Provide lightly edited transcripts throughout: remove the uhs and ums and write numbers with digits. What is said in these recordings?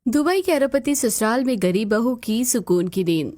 Dubai के अरबपति ससुराल में गरीब बहू की सुकून की नींद।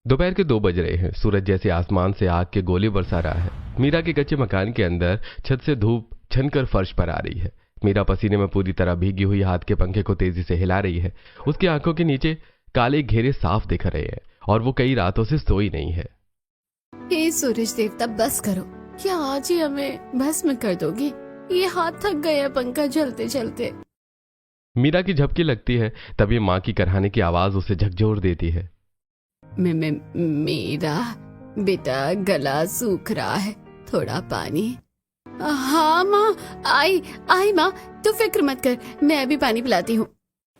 दोपहर के 2 बज रहे हैं। सूरज जैसे आसमान से आग के गोले बरसा रहा है। मीरा के कच्चे मकान के अंदर छत से धूप छनकर फर्श पर आ रही है। मीरा पसीने में पूरी तरह भीगी हुई हाथ के पंखे को तेजी से हिला रही है। उसकी आंखों के नीचे काले घेरे साफ दिख रहे हैं और वो कई रातों से सोई नहीं है। हे सूरज देवता, बस करो। क्या आज ही हमें भस्म कर दोगे? ये हाथ थक गया पंखा चलते चलते। मीरा की झपकी लगती है, तभी माँ की करहाने की आवाज उसे झकझोर देती है। मेरा बेटा गला सूख रहा है, थोड़ा पानी। हाँ माँ, आई माँ, तू फिक्र मत कर, मैं अभी पानी पिलाती हूँ।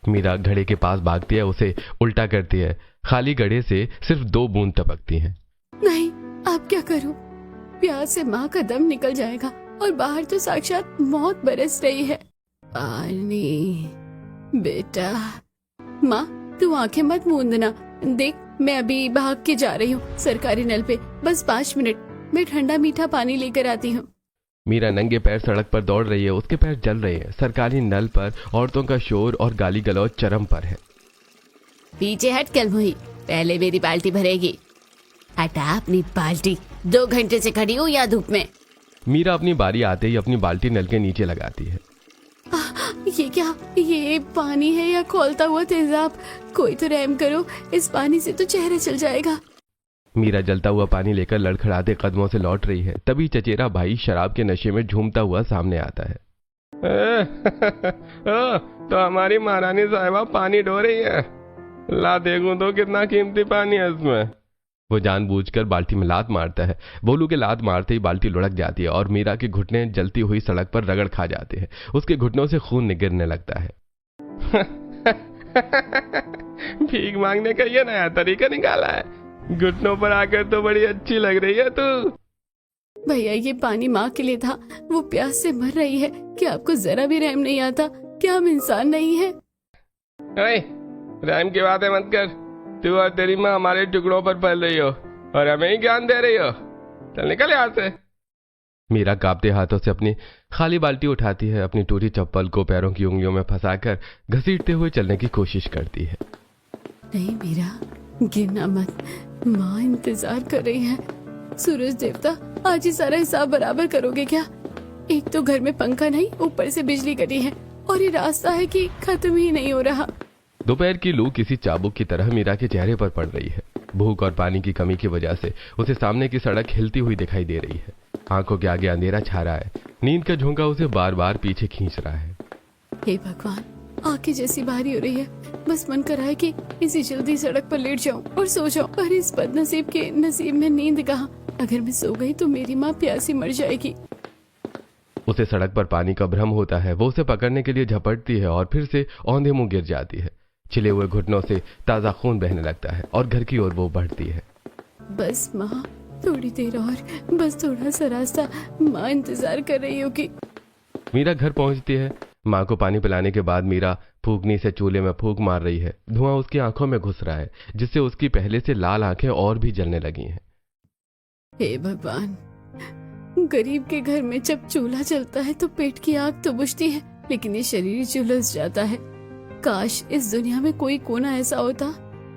मीरा घड़े के पास भागती है, उसे उल्टा करती है। खाली घड़े से सिर्फ 2 बूंद टपकती हैं। नहीं, अब क्या करूँ? प्यास से माँ का दम निकल जाएगा और बाहर तो साक्षात मौत बरस रही है। पानी बेटा। माँ, तू आंखें मत मूंदना। देख, मैं अभी भाग के जा रही हूँ सरकारी नल पे। बस 5 मिनट, मैं ठंडा मीठा पानी लेकर आती हूँ। मीरा नंगे पैर सड़क पर दौड़ रही है। उसके पैर जल रहे हैं। सरकारी नल पर औरतों का शोर और गाली गलौज चरम पर है। पीछे हट कलमुही, पहले मेरी बाल्टी भरेगी। हटा अपनी बाल्टी, 2 घंटे से खड़ी हूँ यहाँ धूप में। मीरा अपनी बारी आते ही अपनी बाल्टी नल के नीचे लगाती है। ये क्या? ये पानी है या खौलता हुआ तेजाब? कोई तो रहम करो, इस पानी से तो चेहरा चल जाएगा। मीरा जलता हुआ पानी लेकर लड़खड़ाते कदमों से लौट रही है। तभी चचेरा भाई शराब के नशे में झूमता हुआ सामने आता है। तो हमारी महारानी साहिबा पानी ढो रही है। ला देखूं तो कितना कीमती पानी है इसमें। वो जानबूझकर बाल्टी में लात मारता है। बोलू के लात मारते ही बाल्टी लुढ़क जाती है और मीरा के घुटने जलती हुई सड़क पर रगड़ खा जाते हैं। उसके घुटनों से खून गिरने लगता है। भीख मांगने का ये नया तरीका निकाला है। घुटनों पर आकर तो बड़ी अच्छी लग रही है तू। भैया, ये पानी माँ के लिए था, वो प्यास से मर रही है। क्या आपको जरा भी रहम नहीं आता? क्या हम इंसान नहीं है? रहम की बातें मत कर। तू और तेरी माँ हमारे टुकड़ों पर पल रही हो और हमें ही ज्ञान दे रही हो। चल निकल यहाँ से। मीरा कांपते हाथों से अपनी खाली बाल्टी उठाती है। अपनी टूटी चप्पल को पैरों की उंगलियों में फंसाकर घसीटते हुए चलने की कोशिश करती है। नहीं मीरा, गिरना मत, माँ इंतजार कर रही है। सूरज देवता, आज ही सारा हिसाब बराबर करोगे क्या? एक तो घर में पंखा नहीं, ऊपर से बिजली कटी है और ये रास्ता है कि खत्म ही नहीं हो रहा। दोपहर की लू किसी चाबुक की तरह मीरा के चेहरे पर पड़ रही है। भूख और पानी की कमी की वजह से उसे सामने की सड़क हिलती हुई दिखाई दे रही है। आंखों के आगे अंधेरा छा रहा है। नींद का झोंका उसे बार बार पीछे खींच रहा है। हे भगवान, आंखें जैसी भारी हो रही है। बस मन कर रहा है कि इसी जल्दी सड़क पर लेट जाऊं और सो जाऊं। पर इस बदनसीब के नसीब में नींद कहाँ? अगर मैं सो गई तो मेरी माँ प्यासी मर जाएगी। उसे सड़क पर पानी का भ्रम होता है। वो उसे पकड़ने के लिए झपटती है और फिर से औंधे मुंह गिर जाती है। छिले हुए घुटनों से ताजा खून बहने लगता है और घर की ओर वो बढ़ती है। बस माँ, थोड़ी देर और, बस थोड़ा सा रास्ता। माँ इंतजार कर रही होगी। मीरा घर पहुंचती है। माँ को पानी पिलाने के बाद मीरा फूकनी से चूल्हे में फूंक मार रही है। धुआं उसकी आंखों में घुस रहा है, जिससे उसकी पहले से लाल आंखें और भी जलने लगी हैं। हे भगवान, गरीब के घर में जब चूल्हा चलता है तो पेट की आग तो बुझती है, लेकिन ये शरीर झुलस जाता है। काश इस दुनिया में कोई कोना ऐसा होता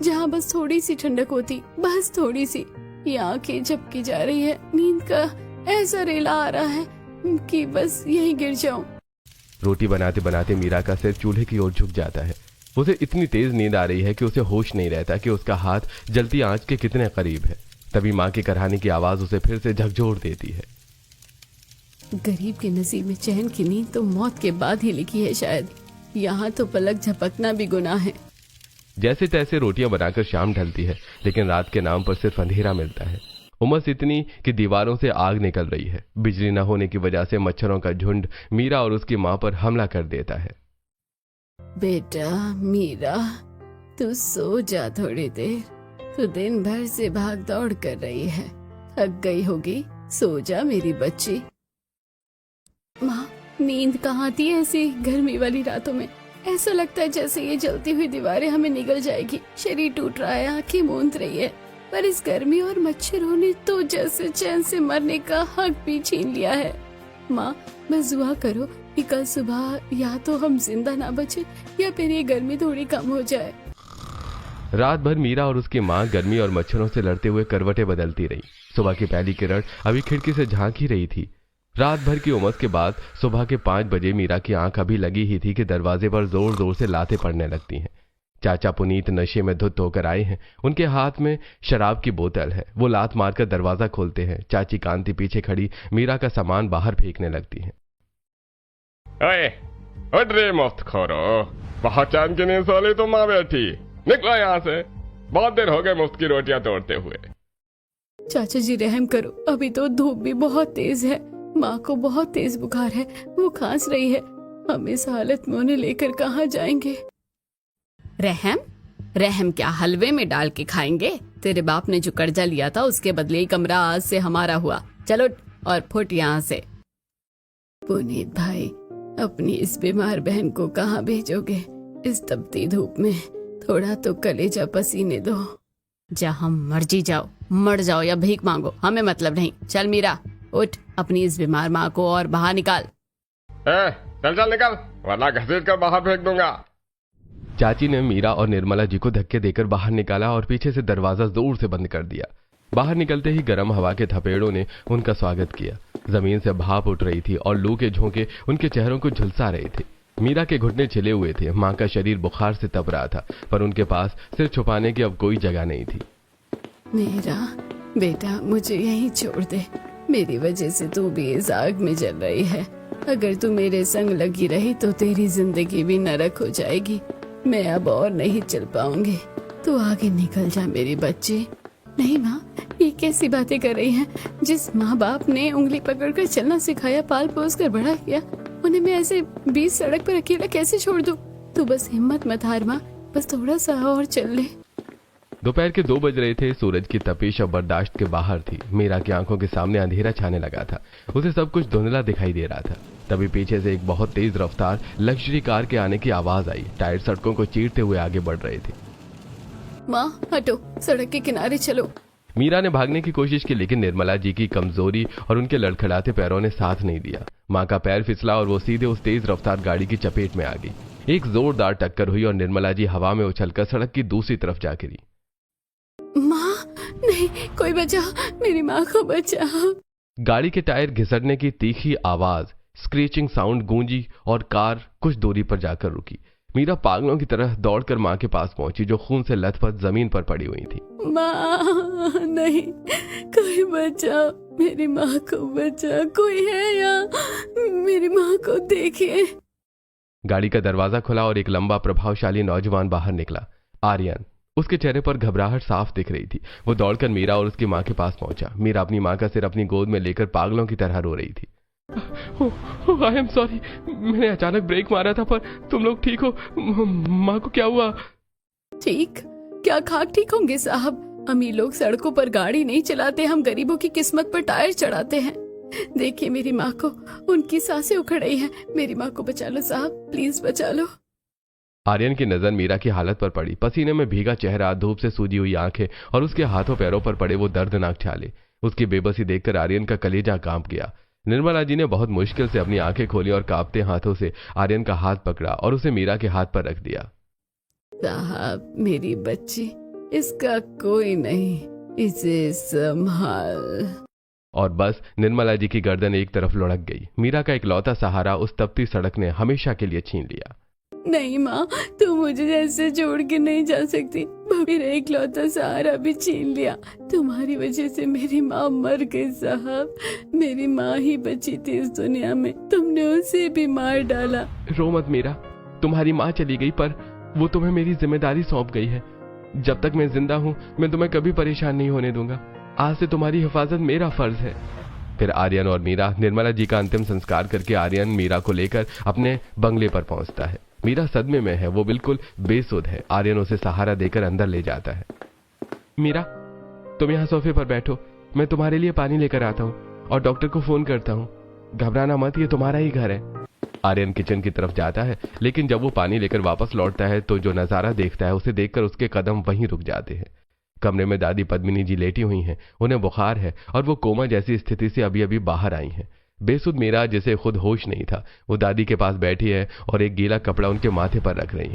जहाँ बस थोड़ी सी ठंडक होती, बस थोड़ी सी। ये आंखें झपकी जा रही है, नींद का ऐसा रेला आ रहा है कि बस यहीं गिर जाऊं। रोटी बनाते बनाते मीरा का सिर चूल्हे की ओर झुक जाता है। उसे इतनी तेज नींद आ रही है कि उसे होश नहीं रहता कि उसका हाथ जलती आंच के कितने करीब है। तभी माँ की करहाने की आवाज उसे फिर से झकझोर देती है। गरीब के नसीब में चैन की नींद तो मौत के बाद ही लिखी है शायद। यहाँ तो पलक झपकना भी गुनाह है। जैसे तैसे रोटियां बनाकर शाम ढलती है, लेकिन रात के नाम पर सिर्फ अंधेरा मिलता है। उमस इतनी कि दीवारों से आग निकल रही है। बिजली न होने की वजह से मच्छरों का झुंड मीरा और उसकी माँ पर हमला कर देता है। बेटा मीरा, तू सो जा थोड़ी देर। तू दिन भर से भाग दौड़ कर रही है, थक गई होगी। सो जा मेरी बच्ची। माँ, नींद कहाँ आती है ऐसी गर्मी वाली रातों में? ऐसा लगता है जैसे ये जलती हुई दीवारें हमें निगल जाएगी। शरीर टूट रहा है, आंखें मूंद रही है, पर इस गर्मी और मच्छरों ने तो जैसे चैन से मरने का हक भी छीन लिया है। माँ, बस दुआ करो कि कल सुबह या तो हम जिंदा ना बचे या फिर ये गर्मी थोड़ी कम हो जाए। रात भर मीरा और उसकी माँ गर्मी और मच्छरों से लड़ते हुए करवटें बदलती रही। सुबह की पहली किरण अभी खिड़की से झांक ही रही थी। रात भर की उमस के बाद सुबह के 5 बजे मीरा की आंख अभी लगी ही थी कि दरवाजे पर जोर जोर से लातें पड़ने लगती हैं। चाचा पुनीत नशे में धुत होकर आए हैं। उनके हाथ में शराब की बोतल है। वो लात मारकर दरवाजा खोलते हैं। चाची कांति पीछे खड़ी मीरा का सामान बाहर फेंकने लगती है। अरे उठ रे मुफ्त खोरो, पहचान के नहीं साले तो माँ बैठी, निकलो यहाँ से, बहुत देर हो गए मुफ्त की रोटियां तोड़ते हुए। चाचा जी रहम करो, अभी तो धूप भी बहुत तेज है, माँ को बहुत तेज बुखार है, वो खांस रही है, हम इस हालत में उन्हें लेकर कहाँ जाएंगे। रहम रहम क्या हलवे में डाल के खाएंगे? तेरे बाप ने जो कर्जा लिया था उसके बदले ही कमरा आज से हमारा हुआ। चलो और फुट यहाँ से। पुनीत भाई, अपनी इस बीमार बहन को कहाँ भेजोगे इस तपती धूप में? थोड़ा तो कलेजा पसीने दो। जहाँ मर्जी जाओ, मर जाओ या भीख मांगो, हमें मतलब नहीं। चल मीरा उठ, अपनी इस बीमार माँ को और बाहर निकाल। चल चल निकल, वरना घसीट कर बाहर फेंक दूंगा। चाची ने मीरा और निर्मला जी को धक्के देकर बाहर निकाला और पीछे से दरवाजा जोर से बंद कर दिया। बाहर निकलते ही गर्म हवा के थपेड़ों ने उनका स्वागत किया। जमीन से भाप उठ रही थी और लू के झोंके उनके चेहरों को झुलसा रहे थे। मीरा के घुटने छिले हुए थे। माँ का शरीर बुखार से तप रहा था, पर उनके पास सिर छुपाने की अब कोई जगह नहीं थी। मेरा बेटा, मुझे यहीं छोड़ दे, मेरी वजह से तू भी इस आग में जल रही है। अगर तू मेरे संग लगी रही तो तेरी जिंदगी भी नरक हो जाएगी। मैं अब और नहीं चल पाऊंगी, तू आगे निकल जा मेरी बच्ची। नहीं माँ, ये कैसी बातें कर रही हैं? जिस माँ बाप ने उंगली पकड़कर चलना सिखाया, पाल पोस कर बड़ा किया, उन्हें मैं ऐसे बीच सड़क पर अकेला कैसे छोड़ दूं? तू बस हिम्मत मत हार माँ, बस थोड़ा सा और चल ले। दोपहर के 2 बज रहे थे। सूरज की तपिश अब बर्दाश्त के बाहर थी। मीरा की आंखों के सामने अंधेरा छाने लगा था। उसे सब कुछ धुंधला दिखाई दे रहा था। तभी पीछे से एक बहुत तेज रफ्तार लग्जरी कार के आने की आवाज आई। टायर सड़कों को चीरते हुए आगे बढ़ रहे थे। माँ हटो, सड़क के किनारे चलो। मीरा ने भागने की कोशिश की, लेकिन निर्मला जी की कमजोरी और उनके लड़खड़ाते पैरों ने साथ नहीं दिया। माँ का पैर फिसला और वो सीधे उस तेज रफ्तार गाड़ी की चपेट में आ गई। एक जोरदार टक्कर हुई और निर्मला जी हवा में उछलकर सड़क की दूसरी तरफ जा गिरी। माँ नहीं, कोई बचा, मेरी माँ को बचा। गाड़ी के टायर घिसटने की तीखी आवाज, स्क्रीचिंग साउंड गूंजी और कार कुछ दूरी पर जाकर रुकी। मीरा पागलों की तरह दौड़कर माँ के पास पहुंची, जो खून से लथपथ जमीन पर पड़ी हुई थी। माँ नहीं, कोई बचा, मेरी माँ को बचा, कोई है यहाँ, मेरी माँ को देखिए। गाड़ी का दरवाजा खुला और एक लंबा प्रभावशाली नौजवान बाहर निकला। आर्यन। उसके चेहरे पर घबराहट साफ दिख रही थी। वो दौड़कर मीरा और उसकी माँ के पास पहुंचा। मीरा अपनी माँ का सिर अपनी गोद में लेकर पागलों की तरह रो रही थी। आई एम सॉरी, मैंने अचानक ब्रेक मारा था, पर तुम लोग ठीक हो? माँ को क्या हुआ? ठीक? क्या खाक ठीक होंगे साहब? अमीर लोग सड़कों पर गाड़ी नहीं चलाते, हम गरीबों की किस्मत पर टायर चढ़ाते हैं। देखिए मेरी माँ को, उनकी सांसें उखड़ रही हैं। मेरी माँ को बचा लो साहब, प्लीज बचा लो। आर्यन की नजर मीरा की हालत पर पड़ी। पसीने में भीगा चेहरा, धूप से सूजी हुई आंखें और उसके हाथों पैरों पर पड़े वो दर्दनाक छाले। उसकी बेबसी देखकर आर्यन का कलेजा कांप गया। निर्मला जी ने बहुत मुश्किल से अपनी आंखें खोली और कांपते हाथों से आर्यन का हाथ पकड़ा और उसे मीरा के हाथ पर रख दिया। साहब, मेरी बच्ची, इसका कोई नहीं, इसे संभाल। और बस निर्मला जी की गर्दन एक तरफ लुढ़क गई। मीरा का इकलौता सहारा उस तपती सड़क ने हमेशा के लिए छीन लिया। नहीं माँ, तू मुझे ऐसे छोड़ के नहीं जा सकती। मेरा इकलौता सहारा भी छीन लिया। तुम्हारी वजह से मेरी माँ मर गई साहब। मेरी माँ ही बची थी इस दुनिया में, तुमने उसे भी मार डाला। रो मत मीरा, तुम्हारी माँ चली गई, पर वो तुम्हें मेरी जिम्मेदारी सौंप गई है। जब तक मैं जिंदा हूँ, मैं तुम्हें कभी परेशान नहीं होने दूंगा। आज से तुम्हारी हिफाजत मेरा फर्ज है। फिर आर्यन और मीरा निर्मला जी का अंतिम संस्कार करके आर्यन मीरा को लेकर अपने बंगले पर पहुंचता है। मीरा सदमे में है, वो बिल्कुल बेसुध है। आर्यन उसे सहारा देकर अंदर ले जाता है। मीरा, तुम यहाँ सोफे पर बैठो, मैं तुम्हारे लिए पानी लेकर आता हूँ और डॉक्टर को फोन करता हूँ। घबराना मत, ये तुम्हारा ही घर है। आर्यन किचन की तरफ जाता है, लेकिन जब वो पानी लेकर वापस लौटता है तो जो नजारा देखता है उसे देखकर उसके कदम वहीं रुक जाते हैं। कमरे में दादी पद्मिनी जी लेटी हुई हैं। उन्हें बुखार है और वो कोमा जैसी स्थिति से अभी अभी बाहर आई हैं। बेसुध मीरा, जिसे खुद होश नहीं था, वो दादी के पास बैठी है और एक गीला कपड़ा उनके माथे पर रख रही है।